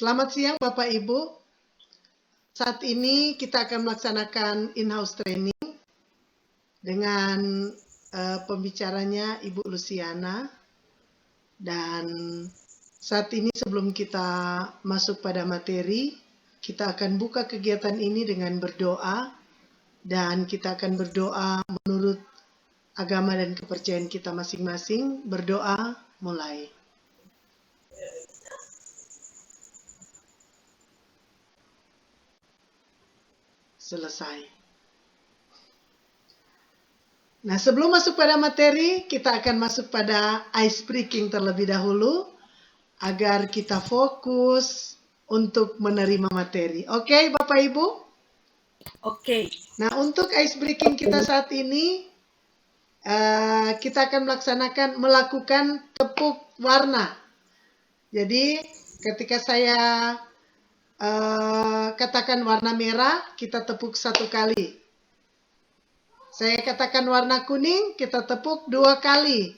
Selamat siang Bapak Ibu. Saat ini kita akan melaksanakan in-house training dengan pembicaranya Ibu Luciana. Dan saat ini sebelum kita masuk pada materi, kita akan buka kegiatan ini dengan berdoa. Dan kita akan berdoa menurut agama dan kepercayaan kita masing-masing. Berdoa, mulai. Selesai. Nah, sebelum masuk pada materi, kita akan masuk pada ice breaking terlebih dahulu, agar kita fokus untuk menerima materi. Oke, Bapak Ibu? Oke. Nah, untuk ice breaking kita saat ini, kita akan melakukan tepuk warna. Jadi, ketika saya katakan warna merah, kita tepuk 1 kali. Saya katakan warna kuning, kita tepuk 2 kali.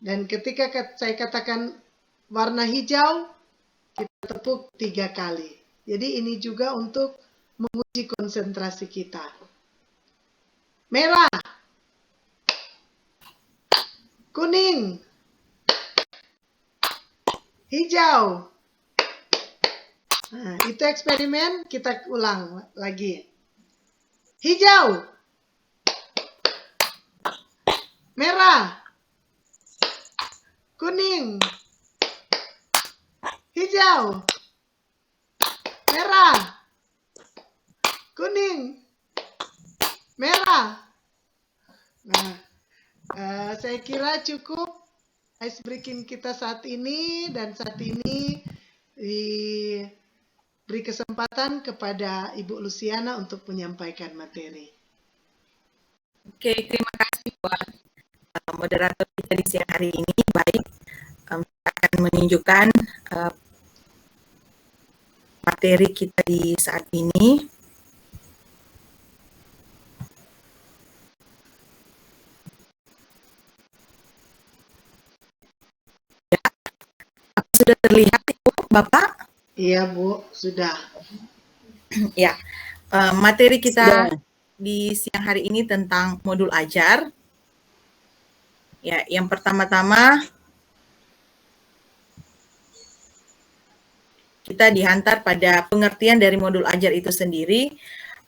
Dan ketika saya katakan warna hijau, kita tepuk 3 kali. Jadi ini juga untuk menguji konsentrasi kita. Merah, kuning, hijau. Nah, itu eksperimen, kita ulang lagi. Hijau, merah, kuning, hijau, merah, kuning, merah. Nah, saya kira cukup ice breaking kita saat ini, dan saat ini diberi kesempatan kepada Ibu Luciana untuk menyampaikan materi. Oke, terima kasih buat moderator kita di siang hari ini. Baik, kita akan menunjukkan materi kita di saat ini. Ya, sudah terlihat Ibu, Bapak? Iya Bu, sudah. Ya, materi kita di siang hari ini tentang modul ajar. Ya, yang pertama-tama kita dihantar pada pengertian dari modul ajar itu sendiri.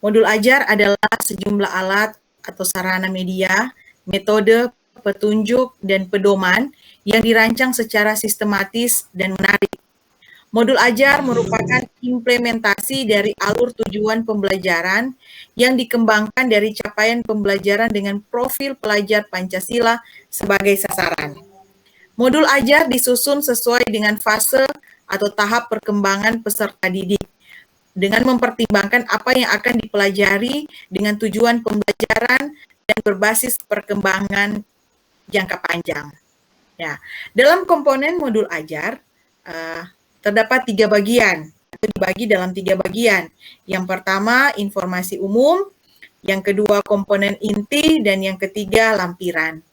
Modul ajar adalah sejumlah alat atau sarana media, metode, petunjuk, dan pedoman yang dirancang secara sistematis dan menarik. Modul ajar merupakan implementasi dari alur tujuan pembelajaran yang dikembangkan dari capaian pembelajaran dengan profil pelajar Pancasila sebagai sasaran. Modul ajar disusun sesuai dengan fase atau tahap perkembangan peserta didik, dengan mempertimbangkan apa yang akan dipelajari dengan tujuan pembelajaran dan berbasis perkembangan jangka panjang. Ya, dalam komponen modul ajar, terdapat 3 bagian, atau dibagi dalam 3 bagian. Yang pertama, informasi umum, yang kedua, komponen inti, dan yang ketiga, lampiran.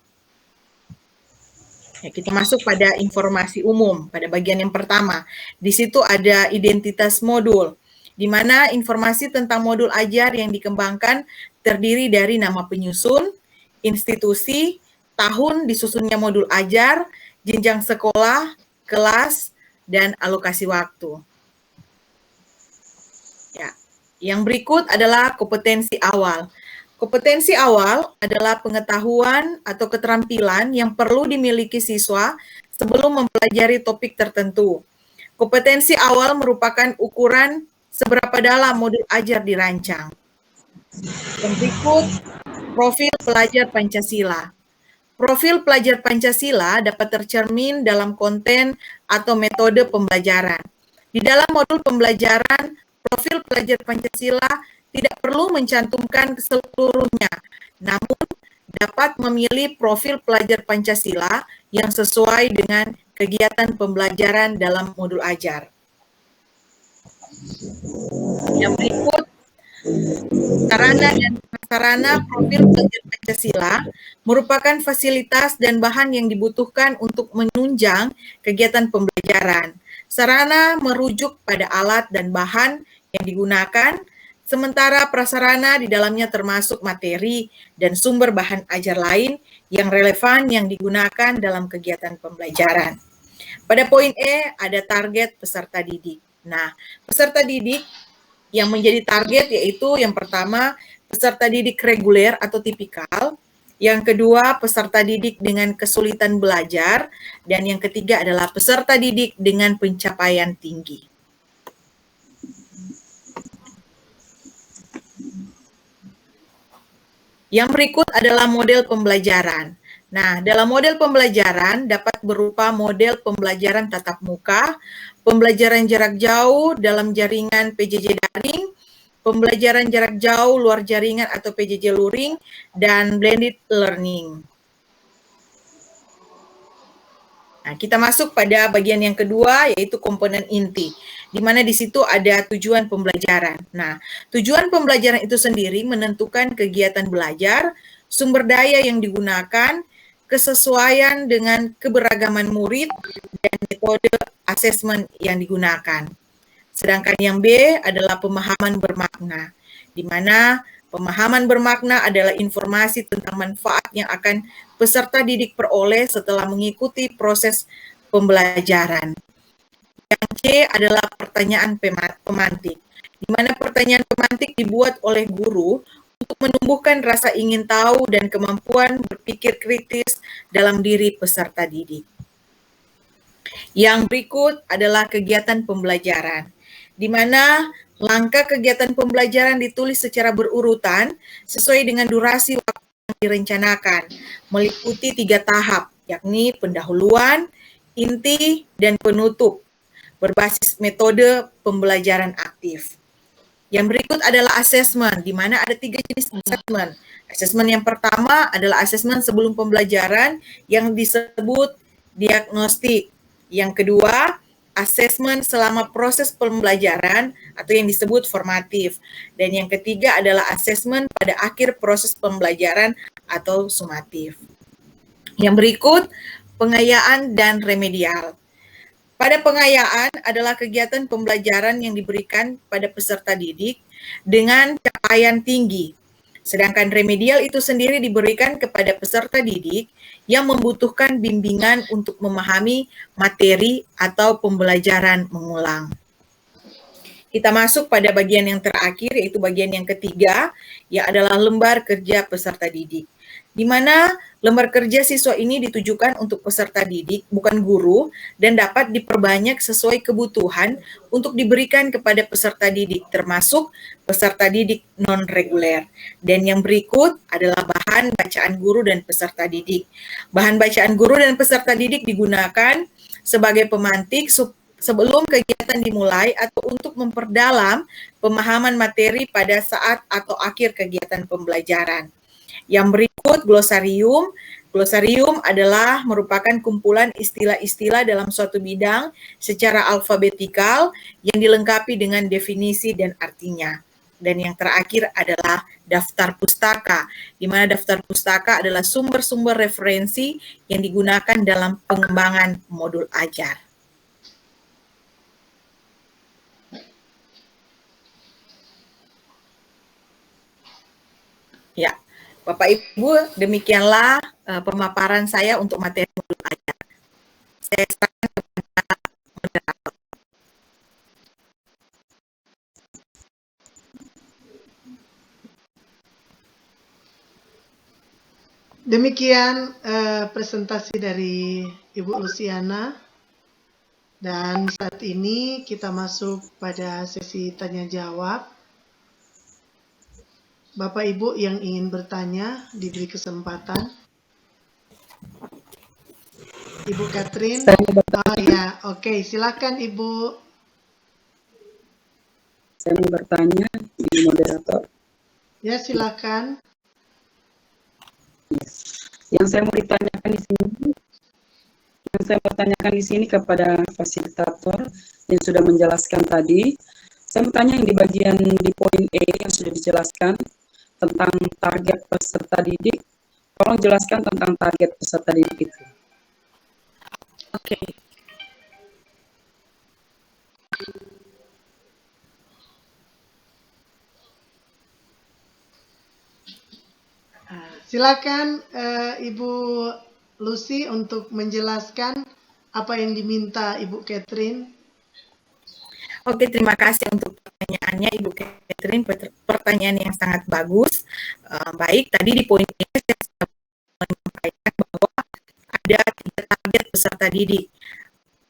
Ya, kita masuk pada informasi umum, pada bagian yang pertama. Di situ ada identitas modul, di mana informasi tentang modul ajar yang dikembangkan terdiri dari nama penyusun, institusi, tahun disusunnya modul ajar, jenjang sekolah, kelas, dan alokasi waktu. Ya, yang berikut adalah kompetensi awal. Kompetensi awal adalah pengetahuan atau keterampilan yang perlu dimiliki siswa sebelum mempelajari topik tertentu. Kompetensi awal merupakan ukuran seberapa dalam modul ajar dirancang. Yang berikut, profil pelajar Pancasila. Profil pelajar Pancasila dapat tercermin dalam konten atau metode pembelajaran. Di dalam modul pembelajaran, profil pelajar Pancasila tidak perlu mencantumkan seluruhnya, namun dapat memilih profil pelajar Pancasila yang sesuai dengan kegiatan pembelajaran dalam modul ajar. Yang berikut, sarana dan prasarana profil pelajar Pancasila merupakan fasilitas dan bahan yang dibutuhkan untuk menunjang kegiatan pembelajaran. Sarana merujuk pada alat dan bahan yang digunakan, sementara prasarana di dalamnya termasuk materi dan sumber bahan ajar lain yang relevan yang digunakan dalam kegiatan pembelajaran. Pada poin E ada target peserta didik. Nah, peserta didik yang menjadi target yaitu yang pertama peserta didik reguler atau tipikal, yang kedua peserta didik dengan kesulitan belajar, dan yang ketiga adalah peserta didik dengan pencapaian tinggi. Yang berikut adalah model pembelajaran. Nah, dalam model pembelajaran dapat berupa model pembelajaran tatap muka, pembelajaran jarak jauh dalam jaringan PJJ daring, pembelajaran jarak jauh luar jaringan atau PJJ luring, dan blended learning. Nah, kita masuk pada bagian yang kedua, yaitu komponen inti, di mana di situ ada tujuan pembelajaran. Nah, tujuan pembelajaran itu sendiri menentukan kegiatan belajar, sumber daya yang digunakan, kesesuaian dengan keberagaman murid, dan metode asesmen yang digunakan. Sedangkan yang B adalah pemahaman bermakna, di mana pemahaman bermakna adalah informasi tentang manfaat yang akan peserta didik peroleh setelah mengikuti proses pembelajaran. Yang C adalah pertanyaan pemantik, di mana pertanyaan pemantik dibuat oleh guru untuk menumbuhkan rasa ingin tahu dan kemampuan berpikir kritis dalam diri peserta didik. Yang berikut adalah kegiatan pembelajaran, di mana langkah kegiatan pembelajaran ditulis secara berurutan sesuai dengan durasi waktu yang direncanakan, meliputi 3 tahap, yakni pendahuluan, inti, dan penutup, berbasis metode pembelajaran aktif. Yang berikut adalah asesmen, di mana ada 3 jenis asesmen. Asesmen yang pertama adalah asesmen sebelum pembelajaran yang disebut diagnostik. Yang kedua, asesmen selama proses pembelajaran atau yang disebut formatif. Dan yang ketiga adalah asesmen pada akhir proses pembelajaran atau sumatif. Yang berikut, pengayaan dan remedial. Pada pengayaan adalah kegiatan pembelajaran yang diberikan pada peserta didik dengan capaian tinggi. Sedangkan remedial itu sendiri diberikan kepada peserta didik yang membutuhkan bimbingan untuk memahami materi atau pembelajaran mengulang. Kita masuk pada bagian yang terakhir, yaitu bagian yang ketiga, yang adalah lembar kerja peserta didik. Di mana lembar kerja siswa ini ditujukan untuk peserta didik, bukan guru, dan dapat diperbanyak sesuai kebutuhan untuk diberikan kepada peserta didik, termasuk peserta didik non-reguler. Dan yang berikut adalah bahan bacaan guru dan peserta didik. Bahan bacaan guru dan peserta didik digunakan sebagai pemantik sebelum kegiatan dimulai atau untuk memperdalam pemahaman materi pada saat atau akhir kegiatan pembelajaran. Yang berikut glosarium. Glosarium adalah merupakan kumpulan istilah-istilah dalam suatu bidang secara alfabetikal yang dilengkapi dengan definisi dan artinya. Dan yang terakhir adalah daftar pustaka, di mana daftar pustaka adalah sumber-sumber referensi yang digunakan dalam pengembangan modul ajar. Ya. Bapak Ibu, demikianlah pemaparan saya untuk materi modul ajar. Saya serahkan kepada moderator. Demikian presentasi dari Ibu Luciana. Dan saat ini kita masuk pada sesi tanya jawab. Bapak Ibu yang ingin bertanya diberi kesempatan. Ibu Catherine. Oh ya, oke, silakan Ibu. Saya mau bertanya, Ibu moderator. Ya, silakan. Yes. Yang saya mau ditanyakan di sini, kepada fasilitator yang sudah menjelaskan tadi. Saya mau tanya yang di bagian di poin E yang sudah dijelaskan tentang target peserta didik. Tolong jelaskan tentang target peserta didik itu. Oke. Silakan Ibu Lucy untuk menjelaskan apa yang diminta Ibu Catherine. Oke, terima kasih untuk pertanyaannya Ibu Catherine, pertanyaan yang sangat bagus. Baik, tadi di poin ini saya sudah menyampaikan bahwa ada 3 target peserta didik.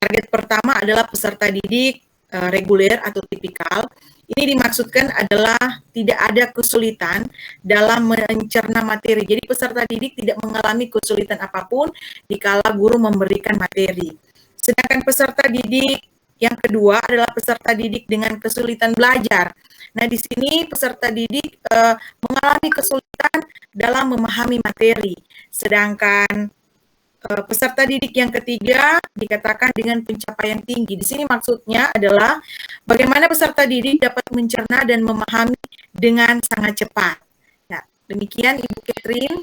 Target pertama adalah peserta didik reguler atau tipikal. Ini dimaksudkan adalah tidak ada kesulitan dalam mencerna materi. Jadi peserta didik tidak mengalami kesulitan apapun dikala guru memberikan materi. Sedangkan peserta didik yang kedua adalah peserta didik dengan kesulitan belajar. Nah, di sini peserta didik mengalami kesulitan dalam memahami materi. Sedangkan peserta didik yang ketiga dikatakan dengan pencapaian tinggi. Di sini maksudnya adalah bagaimana peserta didik dapat mencerna dan memahami dengan sangat cepat. Nah, demikian Ibu Catherine.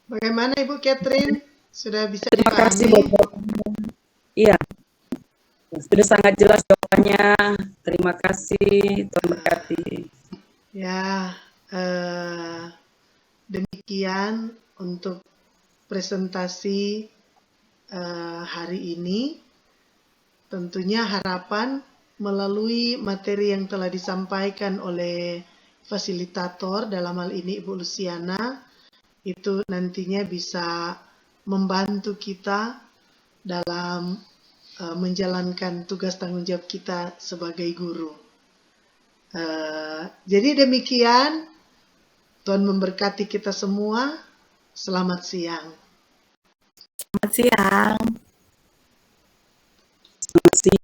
Bagaimana Ibu Catherine? Sudah bisa Terima kasih dipahami? Iya, sudah sangat jelas jawabannya. Terima kasih, Tuhan berkati. Ya, demikian untuk presentasi hari ini. Tentunya harapan melalui materi yang telah disampaikan oleh fasilitator, dalam hal ini Ibu Luciana, itu nantinya bisa membantu kita dalam menjalankan tugas tanggung jawab kita sebagai guru. Jadi demikian, Tuhan memberkati kita semua. Selamat siang. Selamat siang.